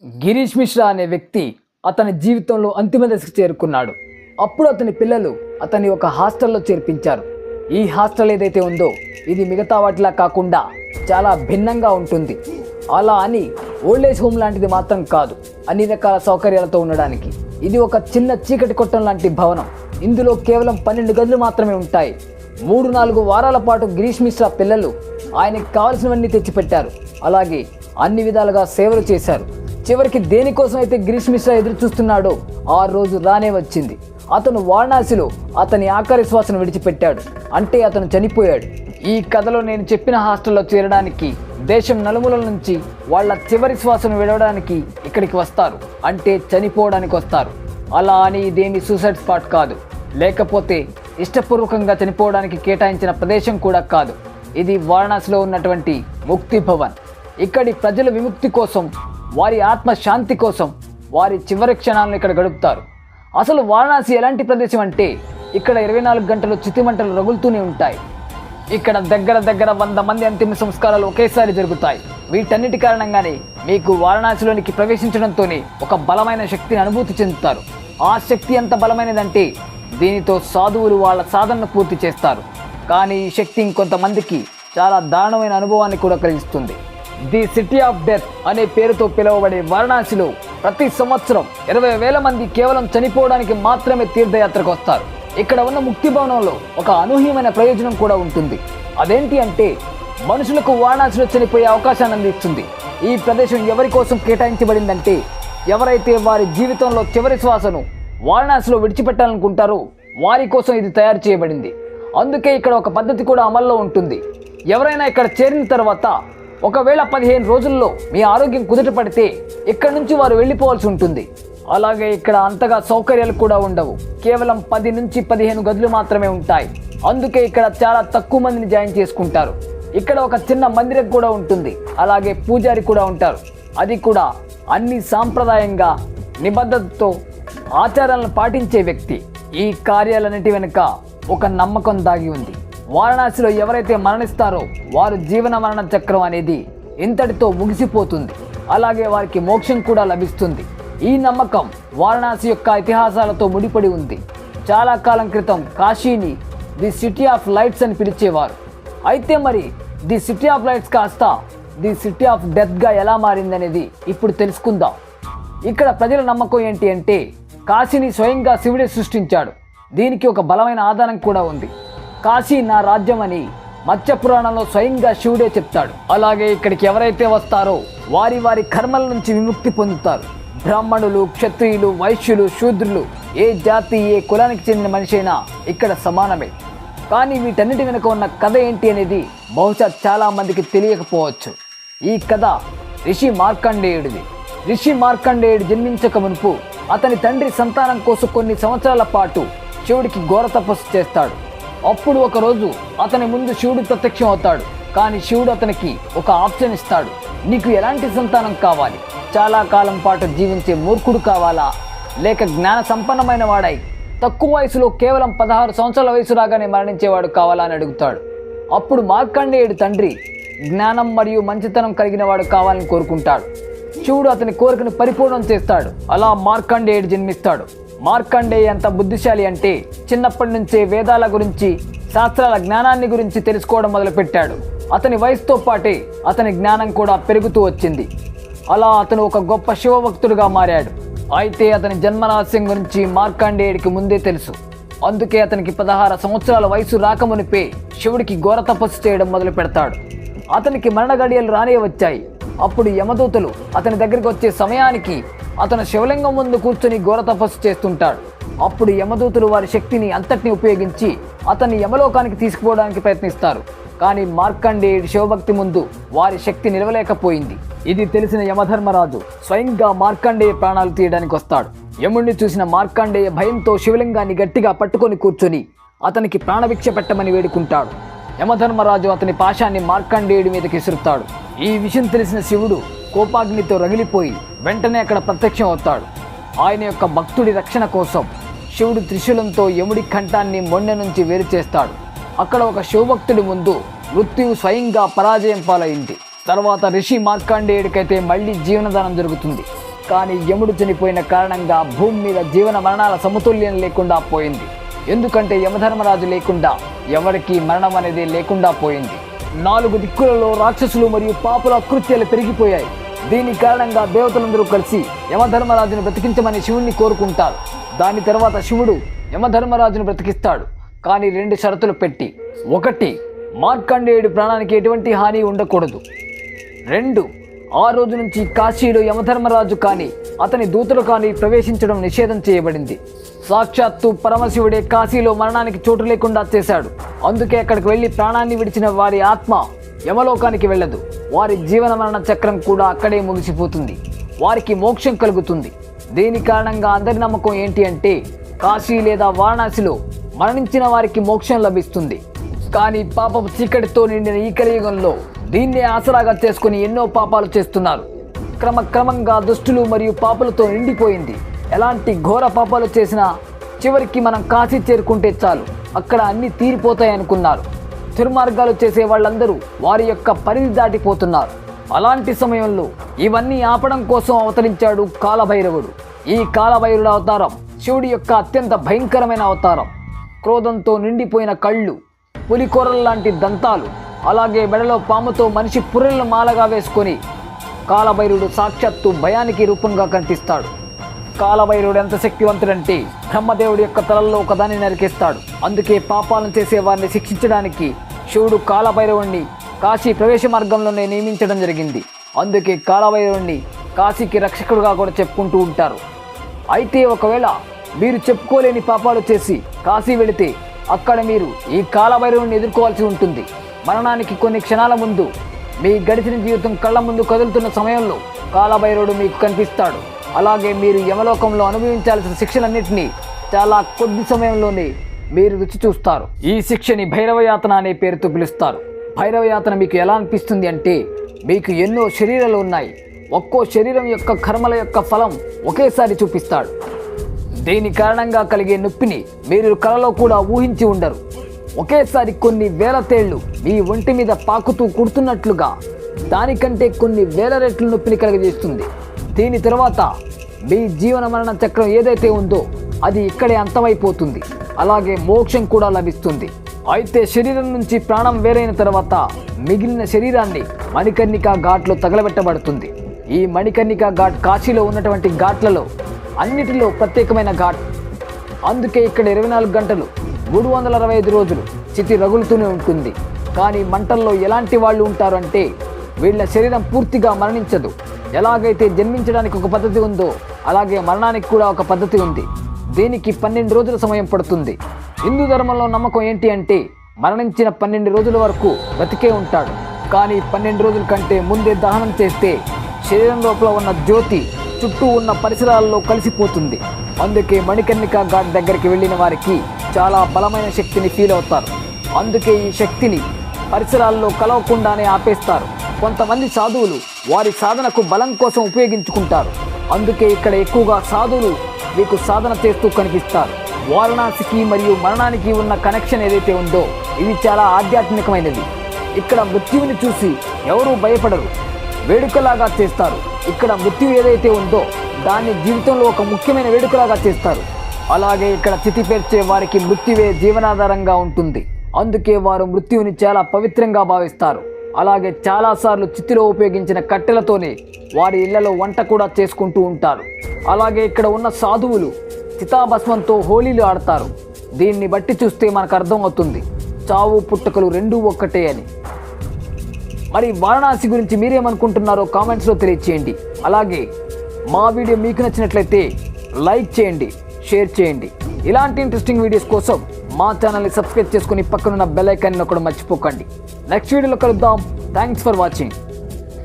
గిరీష్ మిశ్రా అనే వ్యక్తి అతని జీవితంలో అంతిమ దశకు చేరుకున్నాడు. అప్పుడు అతని పిల్లలు అతన్ని ఒక హాస్టల్లో చేర్పించారు. ఈ హాస్టల్ ఏదైతే ఉందో ఇది మిగతా వాటిలా కాకుండా చాలా భిన్నంగా ఉంటుంది. అలా అని ఓల్డేజ్ హోమ్ లాంటిది మాత్రం కాదు, అన్ని రకాల సౌకర్యాలతో ఉండడానికి. ఇది ఒక చిన్న చీకటి కొట్టం లాంటి భవనం. ఇందులో కేవలం 12 గదులు మాత్రమే ఉంటాయి. 3-4 వారాల పాటు గిరీష్ మిశ్రా పిల్లలు ఆయనకి కావలసినవన్నీ తెచ్చిపెట్టారు. అలాగే అన్ని విధాలుగా సేవలు చేశారు. చివరికి దేనికోసం అయితే గిరీష్ మిశ్రా ఎదురు చూస్తున్నాడో ఆ రోజు రానే వచ్చింది. అతను వారణాసిలో అతని ఆఖరి శ్వాసను విడిచిపెట్టాడు. అంటే అతను చనిపోయాడు. ఈ కథలో నేను చెప్పిన హాస్టల్లో చేరడానికి దేశం నలుమూలల నుంచి వాళ్ళ చివరి శ్వాసను విడవడానికి ఇక్కడికి వస్తారు. అంటే చనిపోవడానికి వస్తారు. అలా అని ఇదేమి సూసైడ్ స్పాట్ కాదు, లేకపోతే ఇష్టపూర్వకంగా చనిపోవడానికి కేటాయించిన ప్రదేశం కూడా కాదు. ఇది వారణాసిలో ఉన్నటువంటి ముక్తి భవన్. ఇక్కడి ప్రజల విముక్తి కోసం, వారి ఆత్మశాంతి కోసం వారి చివరి క్షణాలను ఇక్కడ గడుపుతారు. అసలు వారణాసి ఎలాంటి ప్రదేశం అంటే ఇక్కడ 24 గంటలు చితిమంటలు రగులుతూనే ఉంటాయి. ఇక్కడ దగ్గర 100 మంది అంతిమ సంస్కారాలు ఒకేసారి జరుగుతాయి. వీటన్నిటి కారణంగానే మీకు వారణాసిలోనికి ప్రవేశించడంతోనే ఒక బలమైన శక్తిని అనుభూతి చెందుతారు. ఆ శక్తి ఎంత బలమైనదంటే దీనితో సాధువులు వాళ్ళ సాధనను పూర్తి చేస్తారు. కానీ ఈ శక్తి ఇంకొంతమందికి చాలా దారుణమైన అనుభవాన్ని కూడా కలిగిస్తుంది. ది సిటీ ఆఫ్ డెత్ అనే పేరుతో పిలువబడే వారణాసిలో ప్రతి సంవత్సరం 20,000 మంది కేవలం చనిపోవడానికి మాత్రమే తీర్థయాత్రకు వస్తారు. ఇక్కడ ఉన్న ముక్తి భవనంలో ఒక అనూహ్యమైన ప్రయోజనం కూడా ఉంటుంది. అదేంటి అంటే మనుషులకు వారణాసిలో చనిపోయే అవకాశాన్ని అందిస్తుంది. ఈ ప్రదేశం ఎవరి కోసం కేటాయించబడిందంటే ఎవరైతే వారి జీవితంలో చివరి శ్వాసను వారణాసిలో విడిచిపెట్టాలనుకుంటారో వారి కోసం ఇది తయారు చేయబడింది. అందుకే ఇక్కడ ఒక పద్ధతి కూడా అమల్లో ఉంటుంది. ఎవరైనా ఇక్కడ చేరిన తర్వాత ఒకవేళ 15 రోజుల్లో మీ ఆరోగ్యం కుదుటపడితే ఇక్కడి నుంచి వారు వెళ్ళిపోవాల్సి ఉంటుంది. అలాగే ఇక్కడ అంతగా సౌకర్యాలు కూడా ఉండవు. కేవలం 10 నుంచి 15 గదులు మాత్రమే ఉంటాయి. అందుకే ఇక్కడ చాలా తక్కువ మందిని జాయిన్ చేసుకుంటారు. ఇక్కడ ఒక చిన్న మందిరం కూడా ఉంటుంది. అలాగే పూజారి కూడా ఉంటారు. అది కూడా అన్ని సాంప్రదాయంగా నిబద్ధతతో ఆచారాలను పాటించే వ్యక్తి. ఈ కార్యాలన్నిటి వెనుక ఒక నమ్మకం దాగి ఉంది. వారణాసిలో ఎవరైతే మరణిస్తారో వారు జీవన మరణ చక్రం అనేది ఇంతటితో ముగిసిపోతుంది. అలాగే వారికి మోక్షం కూడా లభిస్తుంది. ఈ నమ్మకం వారణాసి యొక్క ఇతిహాసాలతో ముడిపడి ఉంది. చాలా కాలం క్రితం కాశీని ది సిటీ ఆఫ్ లైట్స్ అని పిలిచేవారు. అయితే మరి ది సిటీ ఆఫ్ లైట్స్ కాస్త ది సిటీ ఆఫ్ డెత్గా ఎలా మారిందనేది ఇప్పుడు తెలుసుకుందాం. ఇక్కడ ప్రజల నమ్మకం ఏంటి అంటే కాశీని స్వయంగా శివుడే సృష్టించాడు. దీనికి ఒక బలమైన ఆధారం కూడా ఉంది. కాశీ నా రాజ్యం అని మత్స్య పురాణంలో స్వయంగా శివుడే చెప్తాడు. అలాగే ఇక్కడికి ఎవరైతే వస్తారో వారి వారి కర్మల నుంచి విముక్తి పొందుతారు. బ్రాహ్మణులు, క్షత్రియులు, వైశ్యులు, శూద్రులు, ఏ జాతి ఏ కులానికి చెందిన మనిషి అయినా ఇక్కడ సమానమే. కానీ వీటన్నిటి వెనుక ఉన్న కథ ఏంటి అనేది బహుశా చాలా మందికి తెలియకపోవచ్చు. ఈ కథ రిషి మార్కండేయుడిది. రిషి మార్కండేయుడు జన్మించక మునుపు అతని తండ్రి సంతానం కోసం కొన్ని సంవత్సరాల పాటు శివుడికి ఘోర తపస్సు చేస్తాడు. అప్పుడు ఒకరోజు అతని ముందు శివుడు ప్రత్యక్షం అవుతాడు. కానీ శివుడు అతనికి ఒక ఆప్షన్ ఇస్తాడు. నీకు ఎలాంటి సంతానం కావాలి? చాలా కాలం పాటు జీవించే మూర్ఖుడు కావాలా, లేక జ్ఞాన సంపన్నమైన వాడై తక్కువ వయసులో కేవలం 16 సంవత్సరాల వయసు రాగానే మరణించేవాడు కావాలా అని అడుగుతాడు. అప్పుడు మార్కండేయుడి తండ్రి జ్ఞానం మరియు మంచితనం కలిగిన వాడు కావాలని కోరుకుంటాడు. శివుడు అతని కోరికను పరిపూర్ణం చేస్తాడు. అలా మార్కండేయుడు జన్మిస్తాడు. మార్కండేయ ఎంత బుద్ధిశాలి అంటే చిన్నప్పటి నుంచే వేదాల గురించి, శాస్త్రాల జ్ఞానాన్ని గురించి తెలుసుకోవడం మొదలుపెట్టాడు. అతని వయసుతో పాటే అతని జ్ఞానం కూడా పెరుగుతూ వచ్చింది. అలా అతను ఒక గొప్ప శివభక్తుడుగా మారాడు. అయితే అతని జన్మరహస్యం గురించి మార్కండేయుడికి ముందే తెలుసు. అందుకే అతనికి 16 సంవత్సరాల వయసు రాకమునిపే శివుడికి ఘోర తపస్సు చేయడం మొదలు పెడతాడు. అతనికి మరణ గడియలు రానే వచ్చాయి. అప్పుడు యమదూతలు అతని దగ్గరికి వచ్చే సమయానికి అతను శివలింగం ముందు కూర్చొని ఘోర తపస్సు చేస్తుంటాడు. అప్పుడు యమదూతలు వారి శక్తిని అంతటిని ఉపయోగించి అతన్ని యమలోకానికి తీసుకుపోవడానికి ప్రయత్నిస్తారు. కానీ మార్కండేయుడి శివభక్తి ముందు వారి శక్తి నిలవలేకపోయింది. ఇది తెలిసిన యమధర్మరాజు స్వయంగా మార్కండేయ ప్రాణాలు తీయడానికి వస్తాడు. యముడిని చూసిన మార్కండేయ భయంతో శివలింగాన్ని గట్టిగా పట్టుకొని కూర్చొని అతనికి ప్రాణభిక్ష పెట్టమని వేడుకుంటాడు. యమధర్మరాజు అతని పాశాన్ని మార్కండేయుడి మీదకి విసురుతాడు. ఈ విషయం తెలిసిన శివుడు కోపాగ్నితో రగిలిపోయి వెంటనే అక్కడ ప్రత్యక్షం అవుతాడు. ఆయన యొక్క భక్తుడి రక్షణ కోసం శివుడు త్రిశూలంతో యముడి కంఠాన్ని మొండె నుంచి వేరు చేస్తాడు. అక్కడ ఒక శివభక్తుడి ముందు మృత్యువు స్వయంగా పరాజయం పాలైంది. తర్వాత రిషి మార్కండేయుడికైతే మళ్ళీ జీవనదానం జరుగుతుంది. కానీ యముడు చనిపోయిన కారణంగా భూమి మీద జీవన మరణాల సమతుల్యం లేకుండా పోయింది. ఎందుకంటే యమధర్మరాజు లేకుండా ఎవరికీ మరణం అనేది లేకుండా పోయింది. 4 దిక్కులలో రాక్షసులు మరియు పాపుల కృత్యాలు పెరిగిపోయాయి. దీని కారణంగా దేవతలందరూ కలిసి యమధర్మరాజును బ్రతికించమని శివుణ్ణి కోరుకుంటారు. దాని తర్వాత శివుడు యమధర్మరాజును బ్రతికిస్తాడు, కానీ 2 షరతులు పెట్టి. 1, మార్కండేయుడి ప్రాణానికి ఎటువంటి హాని ఉండకూడదు. 2, ఆ రోజు నుంచి కాశీలో యమధర్మరాజు కానీ అతని దూతలు కానీ ప్రవేశించడం నిషేధం చేయబడింది. సాక్షాత్తు పరమశివుడే కాశీలో మరణానికి చోటు లేకుండా చేశాడు. అందుకే అక్కడికి వెళ్ళి ప్రాణాన్ని విడిచిన వారి ఆత్మ యమలోకానికి వెళ్ళదు. వారి జీవన మరణ చక్రం కూడా అక్కడే ముగిసిపోతుంది. వారికి మోక్షం కలుగుతుంది. దీని కారణంగా అందరి నమ్మకం ఏంటి అంటే కాశీ లేదా వారణాసిలో మరణించిన వారికి మోక్షం లభిస్తుంది. కానీ పాపపు చీకటితో నిండిన ఈ కలియుగంలో దీన్నే ఆసరాగా చేసుకుని ఎన్నో పాపాలు చేస్తున్నారు. క్రమంగా దుష్టులు మరియు పాపులతో నిండిపోయింది. ఎలాంటి ఘోర పాపాలు చేసినా చివరికి మనం కాశీ చేరుకుంటే చాలు, అక్కడ అన్నీ తీరిపోతాయి అనుకున్నారు. దుర్మార్గాలు చేసే వాళ్ళందరూ వారి యొక్క పరిధి దాటిపోతున్నారు. అలాంటి సమయంలో ఇవన్నీ ఆపడం కోసం అవతరించాడు కాలభైరవుడు. ఈ కాలభైరవుడు అవతారం శివుడి యొక్క అత్యంత భయంకరమైన అవతారం. క్రోధంతో నిండిపోయిన కళ్ళు, పులికొరల్లాంటి దంతాలు, అలాగే మెడలో పాముతో మనిషి పుర్రెలను మాలగా వేసుకొని కాలభైరవుడు సాక్షాత్తు భయానికి రూపంగా కనిపిస్తాడు. కాలభైరవుడు ఎంత శక్తివంతుడంటే బ్రహ్మదేవుడి యొక్క తలల్లో ఒకదాన్ని నరికేస్తాడు. అందుకే పాపాలను చేసే వారిని శిక్షించడానికి శివుడు కాలభైరవుణ్ణి కాశీ ప్రవేశ మార్గంలోనే నియమించడం జరిగింది. అందుకే కాలభైరవుణ్ణి కాశీకి రక్షకుడుగా కూడా చెప్పుకుంటూ ఉంటారు. అయితే ఒకవేళ మీరు చెప్పుకోలేని పాపాలు చేసి కాశీ వెళితే అక్కడ మీరు ఈ కాలభైరవుణ్ణి ఎదుర్కోవాల్సి ఉంటుంది. మరణానికి కొన్ని క్షణాల ముందు మీ గడిచిన జీవితం కళ్ళ ముందు కదులుతున్న సమయంలో కాలభైరవుడు మీకు కనిపిస్తాడు. అలాగే మీరు యమలోకంలో అనుభవించాల్సిన శిక్షలన్నింటినీ చాలా కొద్ది సమయంలోనే మీరు రుచి చూస్తారు. ఈ శిక్షని భైరవయాతన అనే పేరుతో పిలుస్తారు. భైరవయాతన మీకు ఎలా అనిపిస్తుంది అంటే మీకు ఎన్నో శరీరాలు ఉన్నాయి. ఒక్కో శరీరం యొక్క కర్మల యొక్క ఫలం ఒకేసారి చూపిస్తాడు. దీని కారణంగా కలిగే నొప్పిని మీరు కలలో కూడా ఊహించి ఉండరు. ఒకేసారి కొన్ని వేల తేళ్లు మీ ఒంటి మీద పాకుతూ కుడుతున్నట్లుగా దానికంటే కొన్ని వేల రెట్లు నొప్పిని కలుగజేస్తుంది. దీని తర్వాత మీ జీవన మరణ చక్రం ఏదైతే ఉందో అది ఇక్కడే అంతమైపోతుంది. అలాగే మోక్షం కూడా లభిస్తుంది. అయితే శరీరం నుంచి ప్రాణం వేరైన తర్వాత మిగిలిన శరీరాన్ని మణికర్ణికా ఘాట్లో తగలబెట్టబడుతుంది. ఈ మణికర్ణికా ఘాట్ కాశీలో ఉన్నటువంటి ఘాట్లలో అన్నిటిలో ప్రత్యేకమైన ఘాట్. అందుకే ఇక్కడ 24 గంటలు 365 రోజులు చితి రగులుతూనే ఉంటుంది. కానీ మంటల్లో ఎలాంటి వాళ్ళు ఉంటారు అంటే వీళ్ళ శరీరం పూర్తిగా మరణించదు. ఎలాగైతే జన్మించడానికి ఒక పద్ధతి ఉందో అలాగే మరణానికి కూడా ఒక పద్ధతి ఉంది. దీనికి 12 రోజుల సమయం పడుతుంది. హిందూ ధర్మంలో నమ్మకం ఏంటి అంటే మరణించిన 12 రోజుల వరకు బతికే ఉంటాడు. కానీ 12 రోజుల కంటే ముందే దహనం చేస్తే శరీరం లోపల ఉన్న జ్యోతి చుట్టూ ఉన్న పరిసరాల్లో కలిసిపోతుంది. అందుకే మణికర్ణికా ఘాట్ దగ్గరికి వెళ్ళిన వారికి చాలా బలమైన శక్తిని ఫీల్ అవుతారు. అందుకే ఈ శక్తిని పరిసరాల్లో కలవకుండానే ఆపేస్తారు. కొంతమంది సాధువులు వారి సాధనకు బలం కోసం ఉపయోగించుకుంటారు. అందుకే ఇక్కడ ఎక్కువగా సాధువులు మీకు సాధన చేస్తూ కనిపిస్తారు. వారణాసికి మరియు మరణానికి ఉన్న కనెక్షన్ ఏదైతే ఉందో ఇది చాలా ఆధ్యాత్మికమైనది. ఇక్కడ మృత్యువుని చూసి ఎవరూ భయపడరు, వేడుకలాగా చేస్తారు. ఇక్కడ మృత్యు ఏదైతే ఉందో దాన్ని జీవితంలో ఒక ముఖ్యమైన వేడుకలాగా చేస్తారు. అలాగే ఇక్కడ చితి పేర్చే వారికి మృత్యువే జీవనాధారంగా ఉంటుంది. అందుకే వారు మృత్యువుని చాలా పవిత్రంగా భావిస్తారు. అలాగే చాలాసార్లు చితిలో ఉపయోగించిన కట్టెలతోనే వారి ఇళ్లలో వంట కూడా చేసుకుంటూ ఉంటారు. అలాగే ఇక్కడ ఉన్న సాధువులు చితాభస్మంతో హోలీలు ఆడతారు. దీన్ని బట్టి చూస్తే మనకు అర్థమవుతుంది చావు పుట్టుకలు రెండూ ఒక్కటే అని. మరి వారణాసి గురించి మీరేమనుకుంటున్నారో కామెంట్స్లో తెలియచేయండి. అలాగే మా వీడియో మీకు నచ్చినట్లయితే లైక్ చేయండి, షేర్ చేయండి. ఇలాంటి ఇంట్రెస్టింగ్ వీడియోస్ కోసం మా ఛానల్ని సబ్స్క్రైబ్ చేసుకుని పక్కనున్న బెల్ ఐకాన్ని నొక్కడం మర్చిపోకండి. నెక్స్ట్ వీడియోలో కలుద్దాం. Thanks for watching.